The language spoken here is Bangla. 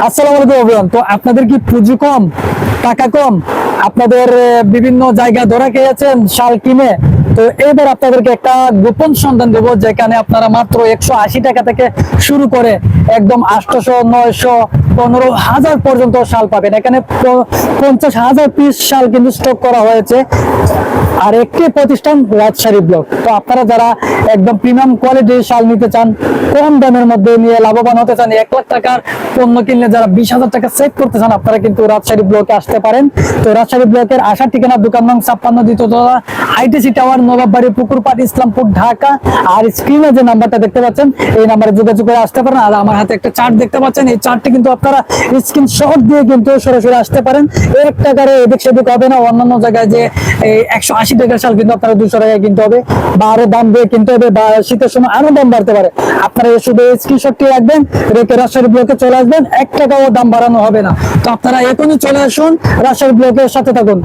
আসসালামু আলাইকুম এভরিওয়ান। তো আপনাদের কি পুঁজি কম, টাকা কম, আপনাদের বিভিন্ন জায়গা ধরা খেয়েছেন শাল কিনে? তো এবার আপনাদেরকে একটা গোপন সন্ধান দেবো, যেখানে আপনারা মাত্র 180 টাকা থেকে শুরু করে একদম 800, 900, 15,000 পর্যন্ত শাল পাবেন। এখানে 50,000 পিস শাল কিন্তু স্টক করা হয়েছে। আর একটি প্রতিষ্ঠান রাজশাহী ব্লক। তো আপনারা যারা একদম প্রিমিয়াম কোয়ালিটির শাল নিতে চান, কম দামের মধ্যে নিয়ে লাভবান হতে চান, 1 লাখ টাকার পণ্য কিনলে যারা 20,000 টাকা সেভ করতে চান, আপনারা কিন্তু রাজশাহী ব্লকে আসতে পারেন। তো রাজশাহী ব্লকের আসার ঠিকানা দোকান নং 56, দ্বিতীয়তলা, আইটিসি টাওয়ার, নবাববাড়ি, পুকুরপাড়, ইসলামপুর, ঢাকা। আর স্ক্রিনে যে নাম্বারটা দেখতে পাচ্ছেন, এই নাম্বারে যোগাযোগ করে আসতে পারেন। আর আমার হাতে একটা চার্ট দেখতে পাচ্ছেন, এই চার্টটি কিন্তু আপনারা স্ক্রিনশট দিয়ে কিন্তু সরাসরি আসতে পারেন। 1 টাকারে এদিক সেদিক হবে না। অন্যান্য জায়গায় যে 180 টাকার শাল কিন্তু আপনারা 200 টাকায় কিনতে হবে, বা আরো দাম দিয়ে কিনতে হবে, বা শীতের সময় আরো দাম বাড়তে পারে। আপনারা শুধু স্ক্রিনশটটি রাখবেন, রেখে রাজশাহী ব্লকে চলে আসবেন, 1 টাকাও দাম বাড়ানো হবে না। তো আপনারা এখনই চলে আসুন, রাজশাহী ব্লকের সাথে থাকুন।